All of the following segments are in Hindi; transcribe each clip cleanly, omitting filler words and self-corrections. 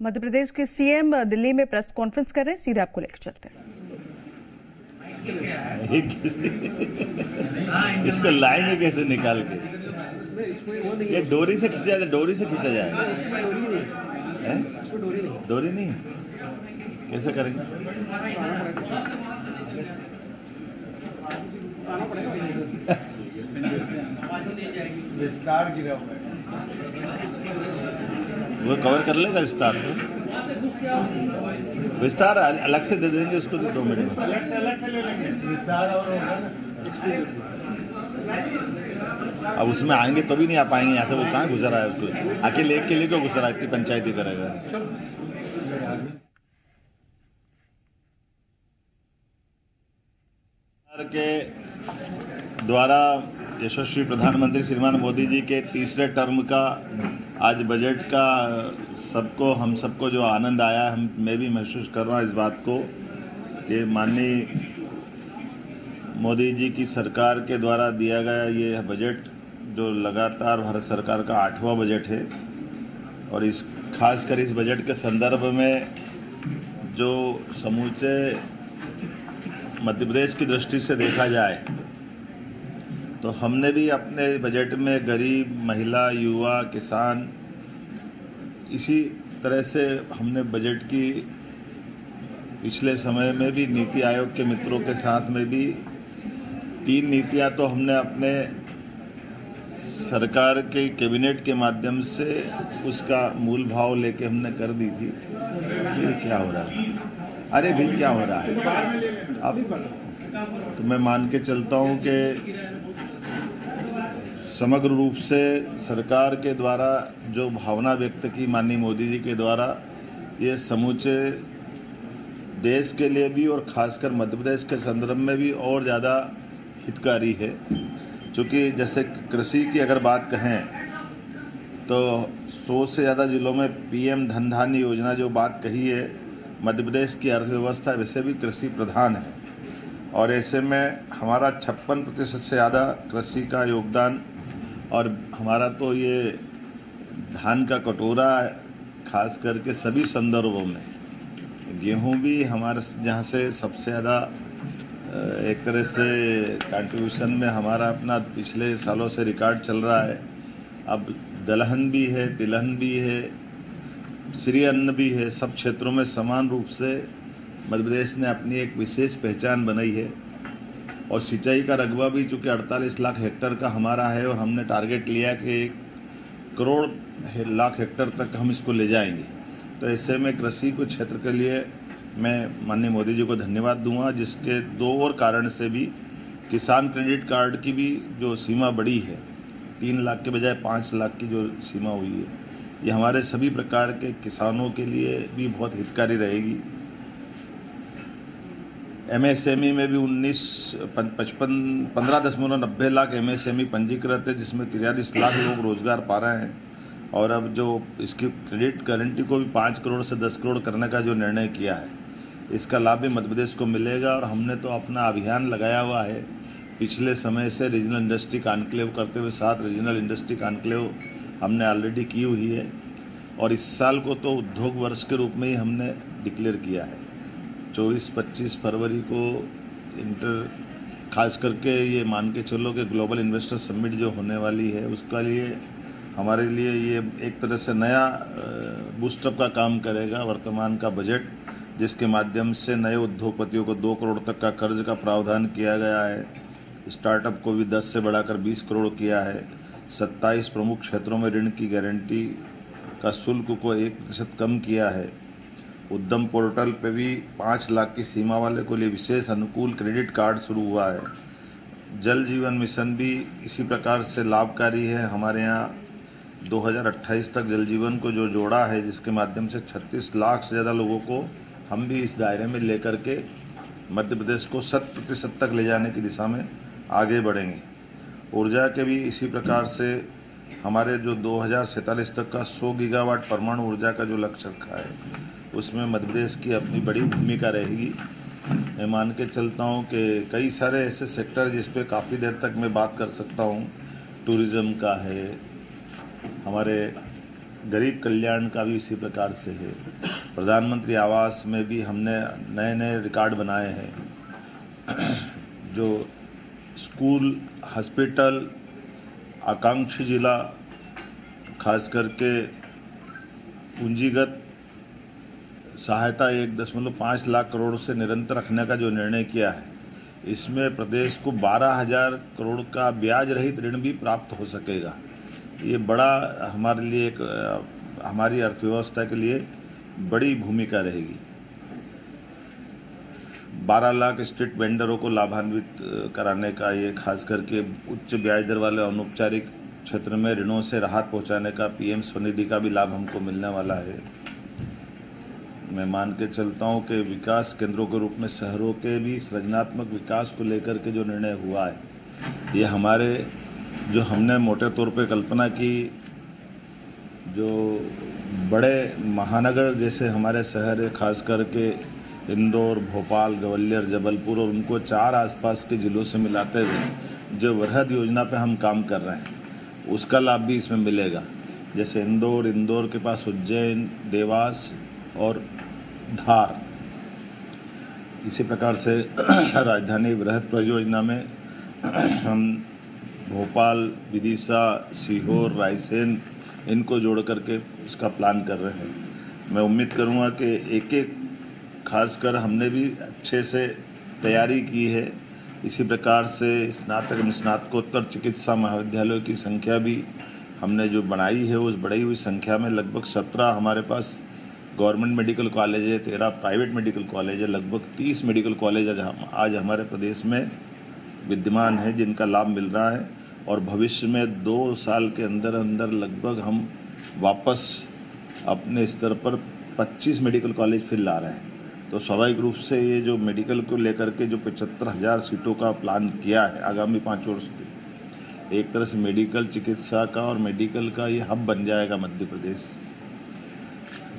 मध्य प्रदेश के सीएम दिल्ली में प्रेस कॉन्फ्रेंस कर रहे हैं, सीधे आपको लेकर चलते हैं। इसको लाएंगे कैसे निकाल के? ये डोरी से खींचा जाए, डोरी से खींचा जाएगा। डोरी नहीं है, कैसे करेंगे? विस्तार गिरा हुआ है, वो कवर कर लेगा विस्तार को। विस्तार अलग से दे देंगे उसको 2 मिनट में। विस्तार और होगा ना। अब उसमें आएंगे तो भी नहीं आ पाएंगे यहाँ से। वो कहाँ गुजरा है, उसको अकेले एक के लिए क्यों गुजरा? इतनी पंचायती करेगा। के द्वारा यशस्वी प्रधानमंत्री श्रीमान मोदी जी के तीसरे टर्म का आज बजट का हम सबको जो आनंद आया, मैं भी महसूस कर रहा हूँ इस बात को कि माननीय मोदी जी की सरकार के द्वारा दिया गया ये बजट जो लगातार भारत सरकार का 8वां बजट है, और खासकर इस बजट के संदर्भ में जो समूचे मध्य प्रदेश की दृष्टि से देखा जाए तो हमने भी अपने बजट में गरीब, महिला, युवा, किसान, इसी तरह से हमने बजट की पिछले समय में भी नीति आयोग के मित्रों के साथ में भी 3 नीतियां तो हमने अपने सरकार के कैबिनेट के माध्यम से उसका मूल भाव लेके हमने कर दी थी। ये क्या हो रहा है? अरे भी क्या हो रहा है? अब तो मैं मान के चलता हूँ कि समग्र रूप से सरकार के द्वारा जो भावना व्यक्त की माननीय मोदी जी के द्वारा, ये समूचे देश के लिए भी और ख़ासकर मध्य प्रदेश के संदर्भ में भी और ज़्यादा हितकारी है। चूँकि जैसे कृषि की अगर बात कहें तो 100 से ज़्यादा ज़िलों में PM धन धान्य योजना जो बात कही है, मध्य प्रदेश की अर्थव्यवस्था वैसे भी कृषि प्रधान है, और ऐसे में हमारा 56% से ज़्यादा कृषि का योगदान, और हमारा तो ये धान का कटोरा खास करके सभी संदर्भों में, गेहूं भी हमारे जहाँ से सबसे ज़्यादा एक तरह से कंट्रीब्यूशन में हमारा अपना पिछले सालों से रिकॉर्ड चल रहा है। अब दलहन भी है, तिलहन भी है, श्री अन्न भी है। सब क्षेत्रों में समान रूप से मध्य प्रदेश ने अपनी एक विशेष पहचान बनाई है, और सिंचाई का रकबा भी चूँकि 48 लाख हेक्टेयर का हमारा है, और हमने टारगेट लिया कि 1 करोड़ लाख हेक्टेयर तक हम इसको ले जाएंगे। तो ऐसे में कृषि को क्षेत्र के लिए मैं माननीय मोदी जी को धन्यवाद दूंगा, जिसके 2 और कारण से भी किसान क्रेडिट कार्ड की भी जो सीमा बढ़ी है, 3 लाख के बजाय 5 लाख की जो सीमा हुई है, ये हमारे सभी प्रकार के किसानों के लिए भी बहुत हितकारी रहेगी। MSME में भी 15.90 लाख MSME पंजीकृत है, जिसमें 43 लाख लोग रोजगार पा रहे हैं। और अब जो इसकी क्रेडिट गारंटी को भी 5 करोड़ से 10 करोड़ करने का जो निर्णय किया है, इसका लाभ भी मध्य प्रदेश को मिलेगा। और हमने तो अपना अभियान लगाया हुआ है पिछले समय से, रीजनल इंडस्ट्री कॉन्क्लेव करते हुए 7 रीजनल इंडस्ट्री कॉन्क्लेव हमने ऑलरेडी की हुई है, और इस साल को तो उद्योग वर्ष के रूप में ही हमने डिक्लेयर किया है। 24-25 फरवरी को खास करके ये मान के चलो कि ग्लोबल इन्वेस्टर समिट जो होने वाली है, उसका लिए हमारे लिए ये एक तरह से नया बूस्टअप का काम करेगा। वर्तमान का बजट, जिसके माध्यम से नए उद्योगपतियों को 2 करोड़ तक का कर्ज का प्रावधान किया गया है, स्टार्टअप को भी 10 से बढ़ाकर 20 करोड़ किया है, 27 प्रमुख क्षेत्रों में ऋण की गारंटी का शुल्क को 1% कम किया है, उद्यम पोर्टल पे भी 5 लाख की सीमा वाले को लिए विशेष अनुकूल क्रेडिट कार्ड शुरू हुआ है। जल जीवन मिशन भी इसी प्रकार से लाभकारी है। हमारे यहाँ 2028 तक जल जीवन को जो जोड़ा है, जिसके माध्यम से 36 लाख से ज़्यादा लोगों को हम भी इस दायरे में लेकर के मध्य प्रदेश को 100% तक ले जाने की दिशा में आगे बढ़ेंगे। ऊर्जा के भी इसी प्रकार से हमारे जो 2047 तक का 100 गीगावाट परमाणु ऊर्जा का जो लक्ष्य रखा है, उसमें मध्य प्रदेश की अपनी बड़ी भूमिका रहेगी। मैं मान के चलता हूँ कि कई सारे ऐसे सेक्टर जिस पे काफ़ी देर तक मैं बात कर सकता हूँ। टूरिज़्म का है, हमारे गरीब कल्याण का भी इसी प्रकार से है। प्रधानमंत्री आवास में भी हमने नए नए रिकॉर्ड बनाए हैं। जो स्कूल, हॉस्पिटल, आकांक्षी जिला, खास करके पूंजीगत सहायता 1.5 लाख करोड़ से निरंतर रखने का जो निर्णय किया है, इसमें प्रदेश को 12,000 करोड़ का ब्याज रहित ऋण भी प्राप्त हो सकेगा। ये बड़ा हमारे लिए हमारी अर्थव्यवस्था के लिए बड़ी भूमिका रहेगी। 12 लाख स्ट्रीट वेंडरों को लाभान्वित कराने का, ये खास करके उच्च ब्याज दर वाले अनौपचारिक क्षेत्र में ऋणों से राहत पहुंचाने का पीएम स्वनिधि का भी लाभ हमको मिलने वाला है। मैं मान के चलता हूं कि विकास केंद्रों के रूप में शहरों के भी सृजनात्मक विकास को लेकर के जो निर्णय हुआ है, ये हमारे जो हमने मोटे तौर पे कल्पना की, जो बड़े महानगर जैसे हमारे शहर है, खास करके इंदौर, भोपाल, ग्वालियर, जबलपुर और उनको 4 आसपास के ज़िलों से मिलाते हुए जो वृहद योजना पे हम काम कर रहे हैं, उसका लाभ भी इसमें मिलेगा। जैसे इंदौर के पास उज्जैन, देवास और धार। इसी प्रकार से राजधानी वृहद परियोजना में हम भोपाल, विदिशा, सीहोर, रायसेन इनको जोड़ करके इसका प्लान कर रहे हैं। मैं उम्मीद करूंगा कि एक खासकर हमने भी अच्छे से तैयारी की है। इसी प्रकार से स्नातकोत्तर चिकित्सा महाविद्यालयों की संख्या भी हमने जो बनाई है, उस बढ़ी हुई संख्या में लगभग 17 हमारे पास गवर्नमेंट मेडिकल कॉलेज है, 13 प्राइवेट मेडिकल कॉलेज है, लगभग 30 मेडिकल कॉलेज आज हमारे प्रदेश में विद्यमान है, जिनका लाभ मिल रहा है। और भविष्य में 2 साल के अंदर अंदर लगभग हम वापस अपने स्तर पर 25 मेडिकल कॉलेज फिर ला रहे हैं। तो स्वाभाविक रूप से ये जो मेडिकल को लेकर के जो 75,000 सीटों का प्लान किया है आगामी 5 वर्ष के, एक तरह से मेडिकल चिकित्सा का और मेडिकल का ये हब बन जाएगा मध्य प्रदेश।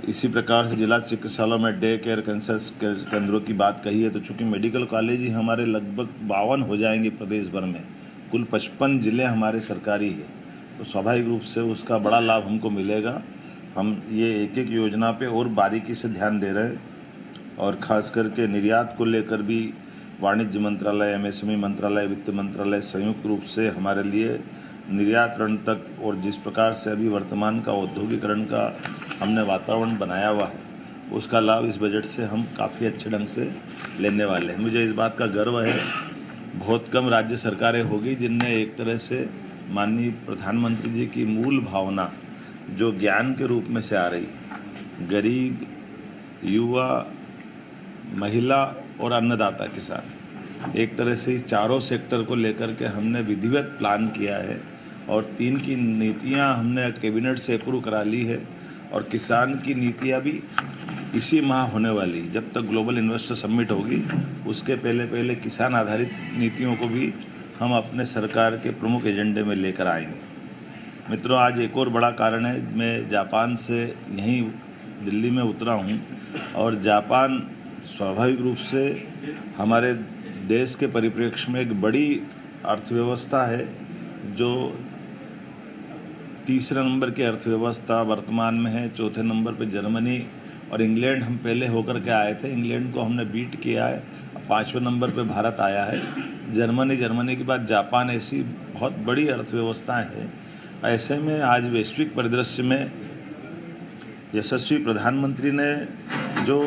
इसी प्रकार से जिला चिकित्सालयों में डे केयर, कैंसर केंद्रों की बात कही है, तो चूँकि मेडिकल कॉलेज ही हमारे लगभग 52 हो जाएंगे प्रदेश भर में, कुल 55 ज़िले हमारे सरकारी है, तो स्वाभाविक रूप से उसका बड़ा लाभ हमको मिलेगा। हम ये एक योजना पे और बारीकी से ध्यान दे रहे हैं और ख़ास करके निर्यात को लेकर भी वाणिज्य मंत्रालय, एमएसएमई मंत्रालय, वित्त मंत्रालय संयुक्त रूप से हमारे लिए निर्यात ऋण तक, और जिस प्रकार से अभी वर्तमान का औद्योगिकरण का हमने वातावरण बनाया हुआ है, उसका लाभ इस बजट से हम काफ़ी अच्छे ढंग से लेने वाले हैं। मुझे इस बात का गर्व है, बहुत कम राज्य सरकारें होगी जिनने एक तरह से माननीय प्रधानमंत्री जी की मूल भावना जो ज्ञान के रूप में से आ रही, गरीब, युवा, महिला और अन्नदाता किसान, एक तरह से इस चारों सेक्टर को लेकर के हमने विधिवत प्लान किया है और 3 की नीतियां हमने कैबिनेट से अप्रूव करा ली है। और किसान की नीतियां भी इसी माह होने वाली, जब तक ग्लोबल इन्वेस्टर समिट होगी उसके पहले किसान आधारित नीतियों को भी हम अपने सरकार के प्रमुख एजेंडे में लेकर आएंगे। मित्रों, आज एक और बड़ा कारण है, मैं जापान से यहीं दिल्ली में उतरा हूं और जापान स्वाभाविक रूप से हमारे देश के परिप्रेक्ष्य में एक बड़ी अर्थव्यवस्था है, जो 3 नंबर की अर्थव्यवस्था वर्तमान में है। 4थे नंबर पे जर्मनी और इंग्लैंड हम पहले होकर के आए थे, इंग्लैंड को हमने बीट किया है। 5वें नंबर पे भारत आया है, जर्मनी के बाद जापान, ऐसी बहुत बड़ी अर्थव्यवस्थाएं हैं। ऐसे में आज वैश्विक परिदृश्य में यशस्वी प्रधानमंत्री ने जो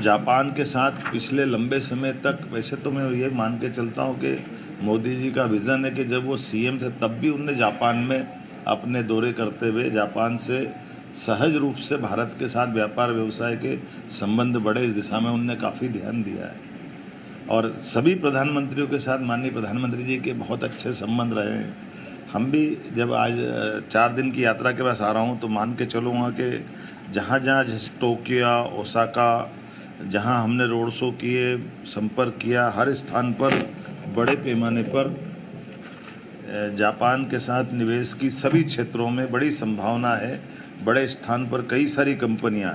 जापान के साथ पिछले लंबे समय तक, वैसे तो मैं ये मान के चलता हूँ कि मोदी जी का विज़न है कि जब वो सीएम थे तब भी उनने जापान में अपने दौरे करते हुए जापान से सहज रूप से भारत के साथ व्यापार व्यवसाय के संबंध बढ़े, इस दिशा में उनने काफ़ी ध्यान दिया है। और सभी प्रधानमंत्रियों के साथ माननीय प्रधानमंत्री जी के बहुत अच्छे संबंध रहे हैं। हम भी जब आज 4 दिन की यात्रा के पास आ रहा हूँ तो मान के चलूँगा कि जहाँ जैसे टोक्यो, ओसाका, जहाँ हमने रोड शो किए, संपर्क किया, हर स्थान पर बड़े पैमाने पर जापान के साथ निवेश की सभी क्षेत्रों में बड़ी संभावना है। बड़े स्थान पर कई सारी कंपनियां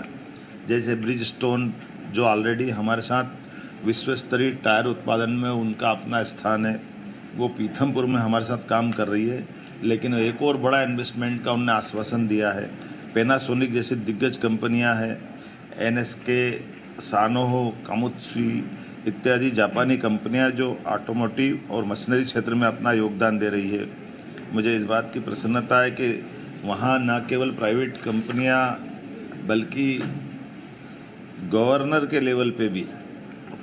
जैसे ब्रिजस्टोन, जो ऑलरेडी हमारे साथ विश्व स्तरीय टायर उत्पादन में उनका अपना स्थान है, वो पीथमपुर में हमारे साथ काम कर रही है। लेकिन एक और बड़ा इन्वेस्टमेंट का उन्होंने आश्वासन दिया है। पैनासोनिक जैसी दिग्गज कंपनियां हैं, एनएसके, सानोहो, कामुत्सुई इत्यादि जापानी कंपनियां जो ऑटोमोटिव और मशीनरी क्षेत्र में अपना योगदान दे रही है। मुझे इस बात की प्रसन्नता है कि वहाँ न केवल प्राइवेट कंपनियां बल्कि गवर्नर के लेवल पे भी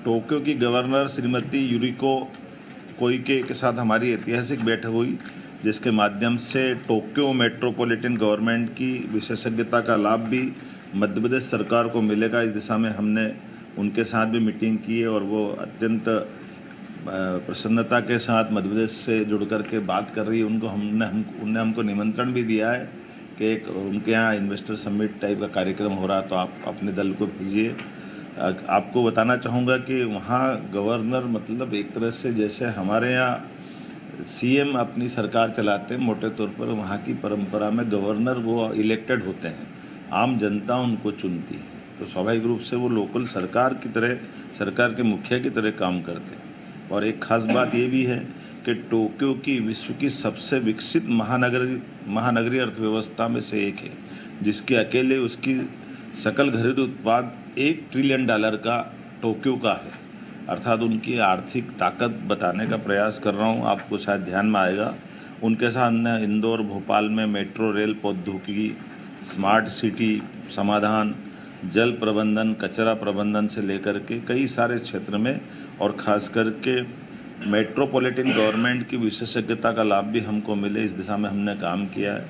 टोक्यो की गवर्नर श्रीमती यूरिको कोइके के साथ हमारी ऐतिहासिक बैठक हुई, जिसके माध्यम से टोक्यो मेट्रोपॉलिटन गवर्नमेंट की विशेषज्ञता का लाभ भी मध्य प्रदेश सरकार को मिलेगा। इस दिशा में हमने उनके साथ भी मीटिंग की है और वो अत्यंत प्रसन्नता के साथ मध्य प्रदेश से जुड़ कर के बात कर रही है। उनने हमको निमंत्रण भी दिया है कि एक उनके यहाँ इन्वेस्टर समिट टाइप का कार्यक्रम हो रहा, तो आप अपने दल को भेजिए। आपको बताना चाहूँगा कि वहाँ गवर्नर मतलब एक तरह से जैसे हमारे यहाँ सीएम अपनी सरकार चलाते हैं, मोटे तौर पर वहाँ की परंपरा में गवर्नर वो इलेक्टेड होते हैं, आम जनता उनको चुनती है, तो स्वाभाविक रूप से वो लोकल सरकार की तरह, सरकार के मुखिया की तरह काम करते हैं। और एक ख़ास बात ये भी है कि टोक्यो की विश्व की सबसे विकसित महानगरीय अर्थव्यवस्था में से एक है, जिसके अकेले उसकी सकल घरेलू उत्पाद $1 ट्रिलियन का टोक्यो का है। अर्थात उनकी आर्थिक ताकत बताने का प्रयास कर रहा हूँ, आपको शायद ध्यान में आएगा। उनके साथ हमने इंदौर, भोपाल में मेट्रो रेल प्रौद्योगिकी, स्मार्ट सिटी समाधान, जल प्रबंधन, कचरा प्रबंधन से लेकर के कई सारे क्षेत्र में और ख़ास करके मेट्रोपॉलिटन गवर्नमेंट की विशेषज्ञता का लाभ भी हमको मिले, इस दिशा में हमने काम किया है।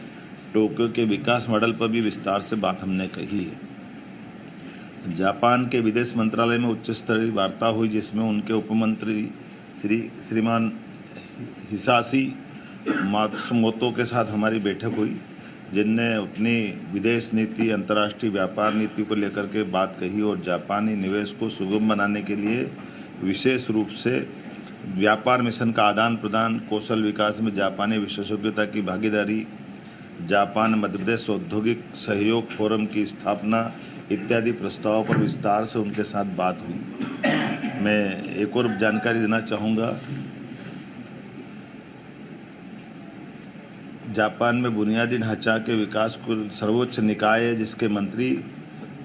टोक्यो के विकास मॉडल पर भी विस्तार से बात हमने कही है। जापान के विदेश मंत्रालय में उच्च स्तरीय वार्ता हुई, जिसमें उनके उपमंत्री श्रीमान हिसाशी मात्सुमोतो के साथ हमारी बैठक हुई, जिनने अपनी विदेश नीति, अंतर्राष्ट्रीय व्यापार नीति को लेकर के बात कही और जापानी निवेश को सुगम बनाने के लिए विशेष रूप से व्यापार मिशन का आदान प्रदान, कौशल विकास में जापानी विशेषज्ञता की भागीदारी, जापान मध्य प्रदेश औद्योगिक सहयोग फोरम की स्थापना इत्यादि प्रस्तावों पर विस्तार से उनके साथ बात हुई। मैं एक और जानकारी देना चाहूँगा, जापान में बुनियादी ढांचा के विकास को सर्वोच्च निकाय है, जिसके मंत्री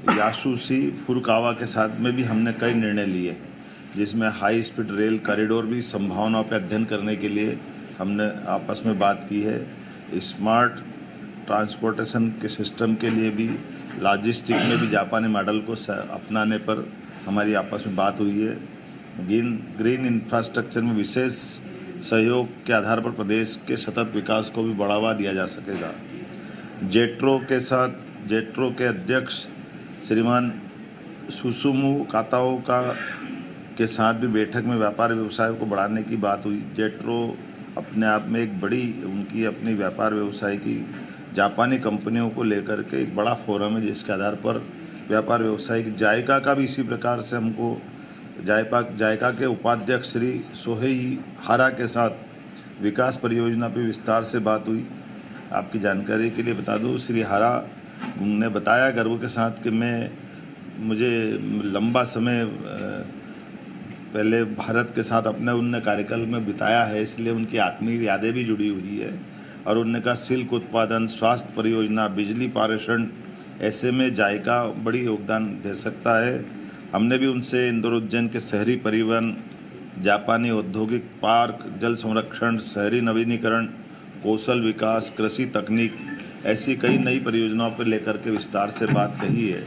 यासुशी फुरुकावा के साथ में भी हमने कई निर्णय लिए, जिसमें हाई स्पीड रेल कॉरिडोर भी संभावनाओं पर अध्ययन करने के लिए हमने आपस में बात की है। स्मार्ट ट्रांसपोर्टेशन के सिस्टम के लिए भी, लॉजिस्टिक में भी जापानी मॉडल को अपनाने पर हमारी आपस में बात हुई है। ग्रीन इंफ्रास्ट्रक्चर में विशेष सहयोग के आधार पर प्रदेश के सतत विकास को भी बढ़ावा दिया जा सकेगा। जेट्रो के अध्यक्ष श्रीमान सुसुमु काताओका के साथ भी बैठक में व्यापार व्यवसाय को बढ़ाने की बात हुई। जेट्रो अपने आप में एक बड़ी, उनकी अपनी व्यापार व्यवसाय की जापानी कंपनियों को लेकर के एक बड़ा फोरम है, जिसके आधार पर व्यापार व्यवसाय की जायका का भी इसी प्रकार से हमको जायका के उपाध्यक्ष श्री सोहेई हारा के साथ विकास परियोजना पर विस्तार से बात हुई। आपकी जानकारी के लिए बता दूं, श्री हारा ने बताया गर्व के साथ कि मुझे लंबा समय पहले भारत के साथ अपने उनने कार्यकाल में बिताया है, इसलिए उनकी आत्मीय यादें भी जुड़ी हुई है। और उनने कहा सिल्क उत्पादन, स्वास्थ्य परियोजना, बिजली पारेषण, ऐसे में जायका बड़ी योगदान दे सकता है। हमने भी उनसे इंदौर उज्जैन के शहरी परिवहन, जापानी औद्योगिक पार्क, जल संरक्षण, शहरी नवीनीकरण, कौशल विकास, कृषि तकनीक, ऐसी कई नई परियोजनाओं पर लेकर के विस्तार से बात कही है,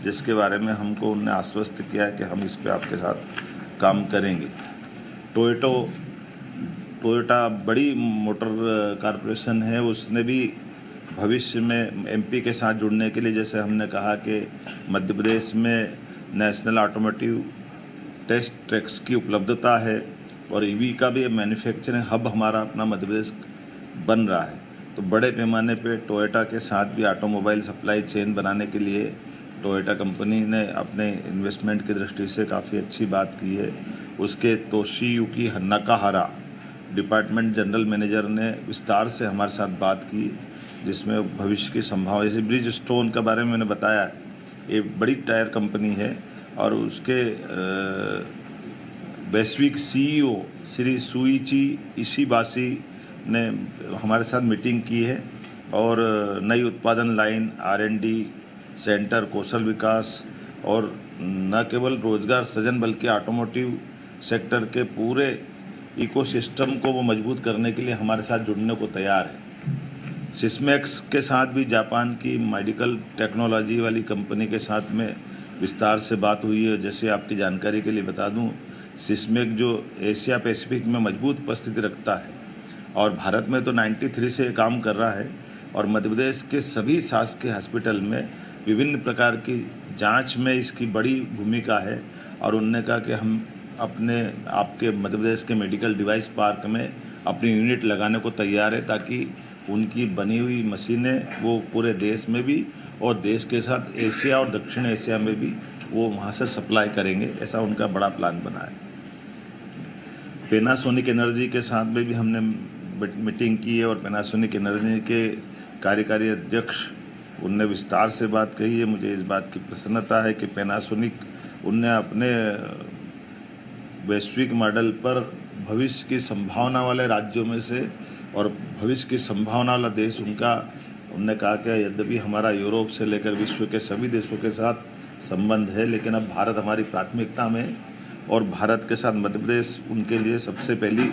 जिसके बारे में हमको उनने आश्वस्त किया है कि हम इस पे आपके साथ काम करेंगे। टोयोटा बड़ी मोटर कॉरपोरेशन है, उसने भी भविष्य में एमपी के साथ जुड़ने के लिए, जैसे हमने कहा कि मध्य प्रदेश में नेशनल ऑटोमोटिव टेस्ट ट्रैक्स की उपलब्धता है और ईवी का भी मैन्युफैक्चरिंग हब हमारा अपना मध्य प्रदेश बन रहा है, तो बड़े पैमाने पे टोयोटा के साथ भी ऑटोमोबाइल सप्लाई चेन बनाने के लिए टोयोटा कंपनी ने अपने इन्वेस्टमेंट की दृष्टि से काफ़ी अच्छी बात की है। उसके तोशियुकी नाकाहारा डिपार्टमेंट जनरल मैनेजर ने विस्तार से हमारे साथ बात की, जिसमें भविष्य की संभावना, जैसे ब्रिज स्टोन के बारे में मैंने बताया, ये बड़ी टायर कंपनी है और उसके वैश्विक सीईओ श्री सुइची इशिबाशी ने हमारे साथ मीटिंग की है और नई उत्पादन लाइन, R&D सेंटर, कौशल विकास और न केवल रोजगार सृजन बल्कि ऑटोमोटिव सेक्टर के पूरे इकोसिस्टम को वो मजबूत करने के लिए हमारे साथ जुड़ने को तैयार है। सिस्मेक्स के साथ भी जापान की मेडिकल टेक्नोलॉजी वाली कंपनी के साथ में विस्तार से बात हुई है। जैसे आपकी जानकारी के लिए बता दूं, सिस्मेक जो एशिया पैसिफिक में मजबूत उपस्थिति रखता है और भारत में तो 93 से काम कर रहा है और मध्य प्रदेश के सभी शासकीय हॉस्पिटल में विभिन्न प्रकार की जांच में इसकी बड़ी भूमिका है। और उन्होंने कहा कि हम अपने आपके मध्य प्रदेश के मेडिकल डिवाइस पार्क में अपनी यूनिट लगाने को तैयार है, ताकि उनकी बनी हुई मशीनें वो पूरे देश में भी और देश के साथ एशिया और दक्षिण एशिया में भी वो वहाँ से सप्लाई करेंगे। ऐसा उनका बड़ा प्लान बना है। पैनासोनिक एनर्जी के साथ में भी हमने मीटिंग की है और पैनासोनिक एनर्जी के कार्यकारी अध्यक्ष उनने विस्तार से बात कही है। मुझे इस बात की प्रसन्नता है कि पैनासोनिक उनने अपने वैश्विक मॉडल पर भविष्य की संभावना वाले राज्यों में से और भविष्य की संभावना वाला देश उनने कहा कि यद्यपि हमारा यूरोप से लेकर विश्व के सभी देशों के साथ संबंध है, लेकिन अब भारत हमारी प्राथमिकता में और भारत के साथ मध्य प्रदेश उनके लिए सबसे पहली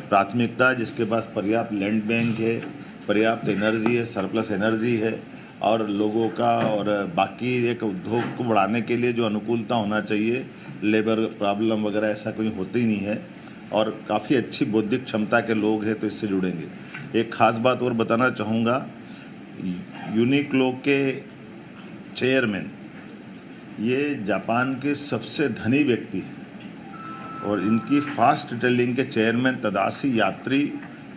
प्राथमिकता है, जिसके पास पर्याप्त लैंड बैंक है, पर्याप्त एनर्जी है, सरप्लस एनर्जी है और लोगों का और बाकी एक उद्योग को बढ़ाने के लिए जो अनुकूलता होना चाहिए, लेबर प्रॉब्लम वगैरह ऐसा कोई होती ही नहीं है और काफ़ी अच्छी बौद्धिक क्षमता के लोग हैं, तो इससे जुड़ेंगे। एक ख़ास बात और बताना चाहूँगा, यूनिक्लो के चेयरमैन ये जापान के सबसे धनी व्यक्ति हैं और इनकी फास्ट रिटेलिंग के चेयरमैन तदाशी यात्री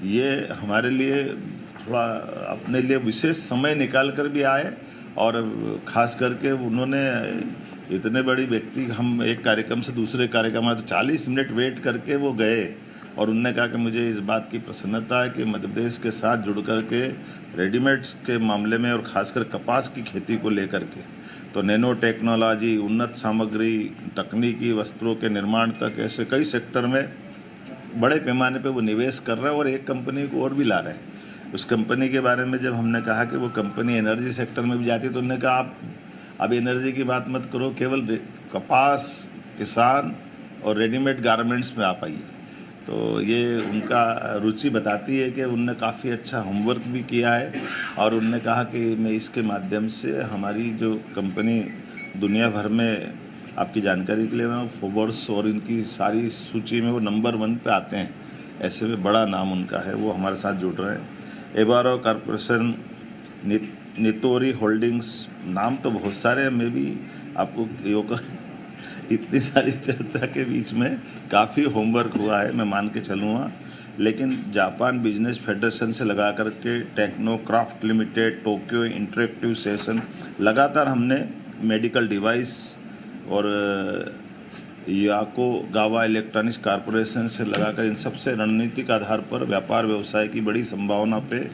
ये हमारे लिए थोड़ा अपने लिए विशेष समय निकाल कर भी आए और ख़ास करके उन्होंने इतने बड़ी व्यक्ति, हम एक कार्यक्रम से दूसरे कार्यक्रम में तो 40 मिनट वेट करके वो गए और उन्होंने कहा कि मुझे इस बात की प्रसन्नता है कि मध्य प्रदेश के साथ जुड़ कर के रेडीमेड्स के मामले में और ख़ासकर कपास की खेती को लेकर के तो नैनो टेक्नोलॉजी, उन्नत सामग्री, तकनीकी वस्त्रों के निर्माण तक ऐसे कई सेक्टर में बड़े पैमाने पे वो निवेश कर रहे हैं और एक कंपनी को और भी ला रहे हैं। उस कंपनी के बारे में जब हमने कहा कि वो कंपनी एनर्जी सेक्टर में भी जाती है तो उन्होंने कहा आप अब एनर्जी की बात मत करो, केवल कपास, किसान और रेडीमेड गारमेंट्स में आ पाइए। तो ये उनका रुचि बताती है कि उनने काफ़ी अच्छा होमवर्क भी किया है और उनने कहा कि मैं इसके माध्यम से हमारी जो कंपनी दुनिया भर में, आपकी जानकारी के लिए मैं फोर्ब्स और इनकी सारी सूची में वो नंबर 1 पे आते हैं, ऐसे में बड़ा नाम उनका है, वो हमारे साथ जुड़ रहे हैं। एबारो कॉरपोरेशन, नितोरी होल्डिंग्स, नाम तो बहुत सारे हैं, मैं भी आपको योग इतनी सारी चर्चा के बीच में काफ़ी होमवर्क हुआ है, मैं मान के चलूँगा। लेकिन जापान बिजनेस फेडरेशन से लगा करके techno craft limited, Tokyo interactive session, लगातार हमने मेडिकल डिवाइस और याकोगावा इलेक्ट्रॉनिक्स कॉरपोरेशन से लगाकर इन सबसे रणनीतिक आधार पर व्यापार व्यवसाय की बड़ी संभावना पे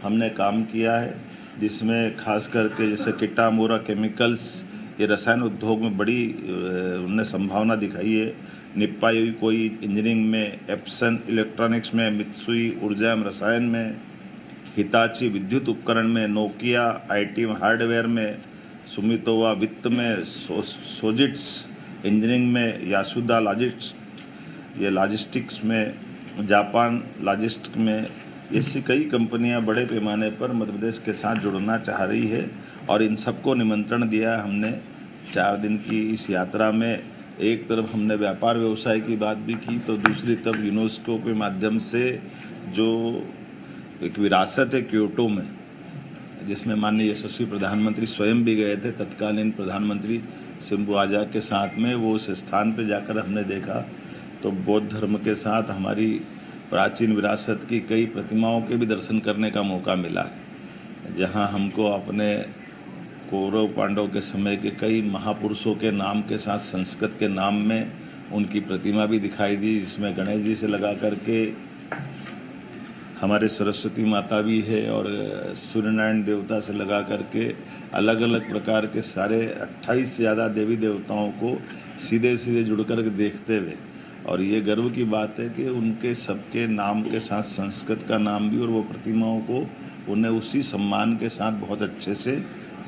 हमने काम किया है, जिसमें खास करके जैसे किटामुरा केमिकल्स, ये रसायन उद्योग में बड़ी उन्होंने संभावना दिखाई है। निप्पाई कोई इंजीनियरिंग में, एप्सन इलेक्ट्रॉनिक्स में, मित्सुई ऊर्जा में रसायन में, हिताची विद्युत उपकरण में, नोकिया IT हार्डवेयर में, सुमितोवा वित्त में, सोजिट्स इंजीनियरिंग में, यासुदा लॉजिस्टिक्स में, जापान लॉजिस्टिक में, ऐसी कई कंपनियां बड़े पैमाने पर मध्य प्रदेश के साथ जुड़ना चाह रही है और इन सबको निमंत्रण दिया है हमने 4 दिन की इस यात्रा में। एक तरफ हमने व्यापार व्यवसाय की बात भी की तो दूसरी तरफ यूनेस्को के माध्यम से जो एक विरासत है क्योटो में, जिसमें माननीय यशस्वी प्रधानमंत्री स्वयं भी गए थे, तत्कालीन प्रधानमंत्री शिंबो आजा के साथ में, वो उस स्थान पर जाकर हमने देखा तो बौद्ध धर्म के साथ हमारी प्राचीन विरासत की कई प्रतिमाओं के भी दर्शन करने का मौका मिला है, जहां हमको अपने कौरव पांडव के समय के कई महापुरुषों के नाम के साथ संस्कृत के नाम में उनकी प्रतिमा भी दिखाई दी, जिसमें गणेश जी से लगा करके हमारे सरस्वती माता भी है और सूर्यनारायण देवता से लगा करके अलग अलग प्रकार के सारे 28 से ज़्यादा देवी देवताओं को सीधे सीधे जुड़ कर के देखते हुए, और ये गर्व की बात है कि उनके सबके नाम के साथ संस्कृत का नाम भी और वो प्रतिमाओं को उन्हें उसी सम्मान के साथ बहुत अच्छे से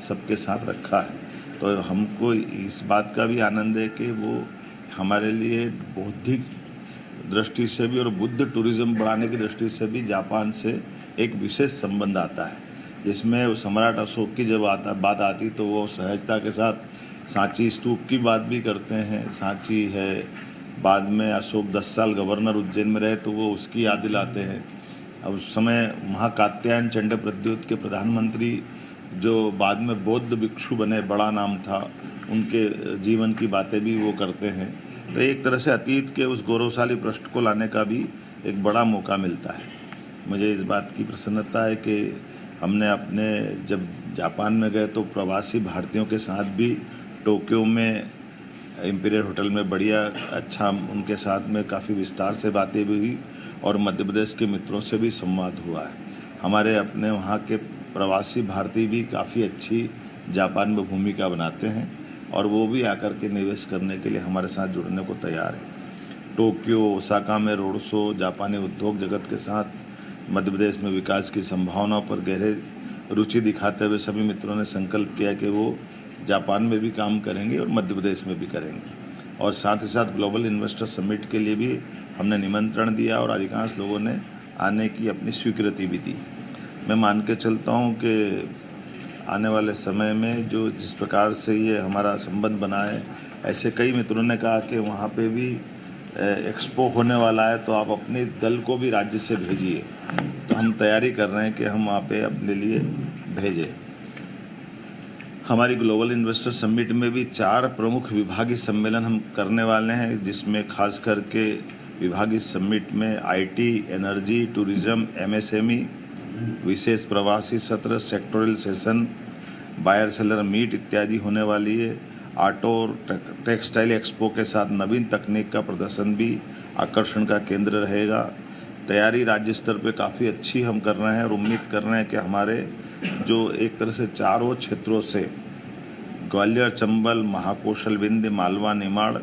सबके साथ रखा है। तो हमको इस बात का भी आनंद है कि वो हमारे लिए बौद्धिक दृष्टि से भी और बुद्ध टूरिज्म बढ़ाने की दृष्टि से भी जापान से एक विशेष संबंध आता है, जिसमें सम्राट अशोक की जब बात आती तो वो सहजता के साथ सांची स्तूप की बात भी करते हैं। सांची है, बाद में अशोक 10 साल गवर्नर उज्जैन में रहे तो वो उसकी याद दिलाते हैं। अब उस समय महाकात्यायन चंड प्रद्योत के प्रधानमंत्री जो बाद में बौद्ध भिक्षु बने, बड़ा नाम था, उनके जीवन की बातें भी वो करते हैं। तो एक तरह से अतीत के उस गौरवशाली पृष्ठ को लाने का भी एक बड़ा मौका मिलता है। मुझे इस बात की प्रसन्नता है कि हमने अपने जब जापान में गए तो प्रवासी भारतीयों के साथ भी टोक्यो में इम्पीरियल होटल में बढ़िया अच्छा उनके साथ में काफ़ी विस्तार से बातें भी हुई और मध्य प्रदेश के मित्रों से भी संवाद हुआ है। हमारे अपने वहाँ के प्रवासी भारतीय भी काफ़ी अच्छी जापान में भूमिका बनाते हैं और वो भी आकर के निवेश करने के लिए हमारे साथ जुड़ने को तैयार है। टोक्यो, ओसाका में रोड शो, जापानी उद्योग जगत के साथ मध्य प्रदेश में विकास की संभावनाओं पर गहरे रुचि दिखाते हुए सभी मित्रों ने संकल्प किया कि वो जापान में भी काम करेंगे और मध्य प्रदेश में भी करेंगे। और साथ ही साथ ग्लोबल इन्वेस्टर समिट के लिए भी हमने निमंत्रण दिया और अधिकांश लोगों ने आने की अपनी स्वीकृति भी दी। मैं मान के चलता हूँ कि आने वाले समय में जो जिस प्रकार से ये हमारा संबंध बना है, ऐसे कई मित्रों ने कहा कि वहाँ पे भी एक्सपो होने वाला है तो आप अपने दल को भी राज्य से भेजिए। तो हम तैयारी कर रहे हैं कि हम वहाँ पे अपने लिए भेजें। हमारी ग्लोबल इन्वेस्टर समिट में भी 4 प्रमुख विभागीय सम्मेलन हम करने वाले हैं, जिसमें खास करके विभागीय समिट में आईटी, एनर्जी, टूरिज्म, एमएसएमई, विशेष प्रवासी सत्र, sectoral session, buyer seller meet इत्यादि होने वाली है। ऑटो और टेक्सटाइल एक्सपो के साथ नवीन तकनीक का प्रदर्शन भी आकर्षण का केंद्र रहेगा। तैयारी राज्य स्तर पे काफ़ी अच्छी हम कर रहे हैं और उम्मीद कर रहे हैं कि हमारे जो एक तरह से चारों क्षेत्रों से ग्वालियर, चंबल, महाकौशल, विंध्य, मालवा, निमाड़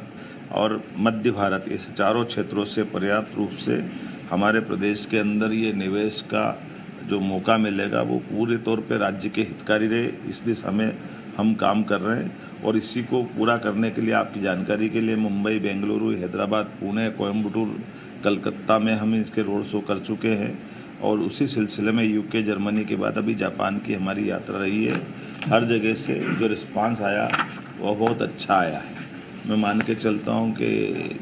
और मध्य भारत, इस चारों क्षेत्रों से पर्याप्त रूप से हमारे प्रदेश के अंदर ये निवेश का जो मौका मिलेगा वो पूरे तौर पे राज्य के हितकारी रहे, इस दिशा में हम काम कर रहे हैं। और इसी को पूरा करने के लिए आपकी जानकारी के लिए मुंबई, बेंगलुरु, हैदराबाद, पुणे, कोयम्बटूर, कलकत्ता में हम इसके रोड शो कर चुके हैं और उसी सिलसिले में यूके, जर्मनी के बाद अभी जापान की हमारी यात्रा रही है। हर जगह से जो रिस्पांस आया वह बहुत अच्छा आया है। मैं मान के चलता हूँ कि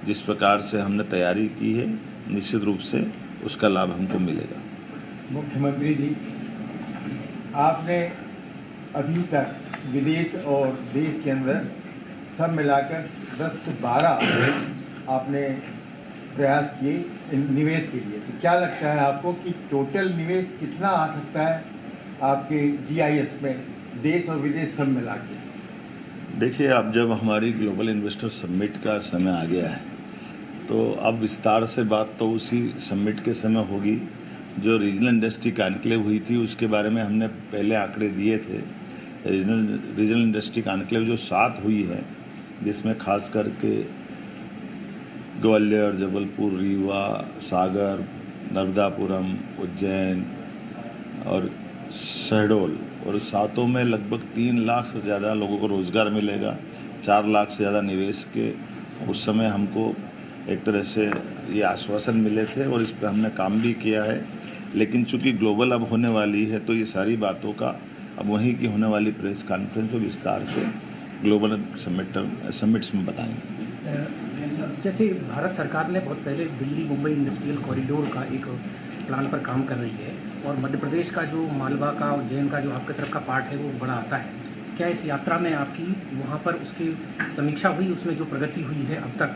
जिस प्रकार से हमने तैयारी की है निश्चित रूप से उसका लाभ हमको मिलेगा। मुख्यमंत्री जी, आपने अभी तक विदेश और देश के अंदर सब मिलाकर 10 से 12 आपने प्रयास किए निवेश के लिए, तो क्या लगता है आपको कि टोटल निवेश कितना आ सकता है आपके जीआईएस में, देश और विदेश सब मिला के? देखिए, अब जब हमारी ग्लोबल इन्वेस्टर समिट का समय आ गया है तो अब विस्तार से बात तो उसी समिट के समय होगी। जो रीजनल इंडस्ट्री कॉन्क्लेव हुई थी उसके बारे में हमने पहले आंकड़े दिए थे। रीजनल इंडस्ट्री कॉन्क्लेव जो 7 हुई है, जिसमें खास करके ग्वालियर, जबलपुर, रीवा, सागर, नर्मदापुरम, उज्जैन और शहडोल, और 7 में लगभग 3 लाख से ज़्यादा लोगों को रोज़गार मिलेगा, 4 लाख से ज़्यादा निवेश के उस समय हमको एक तरह से ये आश्वासन मिले थे और इस पर हमने काम भी किया है। लेकिन चूंकि ग्लोबल अब होने वाली है तो ये सारी बातों का अब वहीं की होने वाली प्रेस कॉन्फ्रेंस में विस्तार से ग्लोबल समिट्स में बताएंगे। जैसे भारत सरकार ने बहुत पहले दिल्ली मुंबई इंडस्ट्रियल कॉरिडोर का एक प्लान पर काम कर रही है और मध्य प्रदेश का जो मालवा का, उज्जैन का जो आपकी तरफ का पार्ट है वो बड़ा आता है। क्या इस यात्रा में आपकी वहाँ पर उसकी समीक्षा हुई, उसमें जो प्रगति हुई है अब तक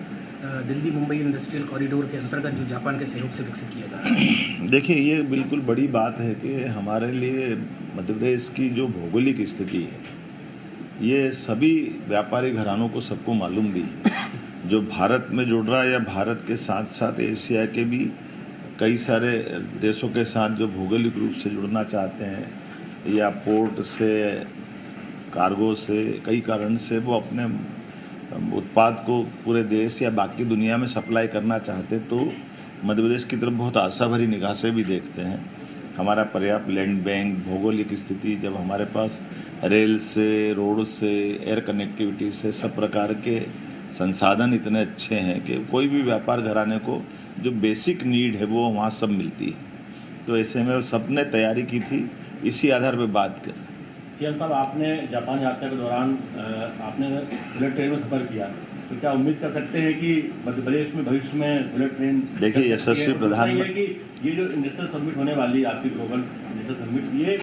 दिल्ली मुंबई इंडस्ट्रियल कॉरिडोर के अंतर्गत जो जापान के सहयोग से विकसित किया जा रहा है? देखिए, ये बिल्कुल बड़ी बात है कि हमारे लिए मध्य प्रदेश की जो भौगोलिक स्थिति है ये सभी व्यापारी घरानों को सबको मालूम भी है। जो भारत में जुड़ रहा है या भारत के साथ साथ एशिया के भी कई सारे देशों के साथ जो भौगोलिक रूप से जुड़ना चाहते हैं या पोर्ट से, कार्गो से, कई कारण से वो अपने उत्पाद को पूरे देश या बाकी दुनिया में सप्लाई करना चाहते तो मध्य प्रदेश की तरफ बहुत आशा भरी निगाह से भी देखते हैं। हमारा पर्याप्त लैंड बैंक, भौगोलिक स्थिति, जब हमारे पास रेल से, रोड से, एयर कनेक्टिविटी से सब प्रकार के संसाधन इतने अच्छे हैं कि कोई भी व्यापार घराने को जो बेसिक नीड है वो वहाँ सब मिलती है। तो ऐसे में सबने तैयारी की थी, इसी आधार पर बात कर। कियान साहब, आपने जापान यात्रा के दौरान आपने बुलेट ट्रेन में सफ़र किया, तो क्या उम्मीद कर सकते हैं कि मध्य प्रदेश में भविष्य में बुलेट ट्रेन? देखिए, यशस्वी प्रधानमंत्री, कि ये जो इंडस्ट्रियल समिट होने वाली है आपकी ग्लोबल इंडस्ट्रियल समिट, ये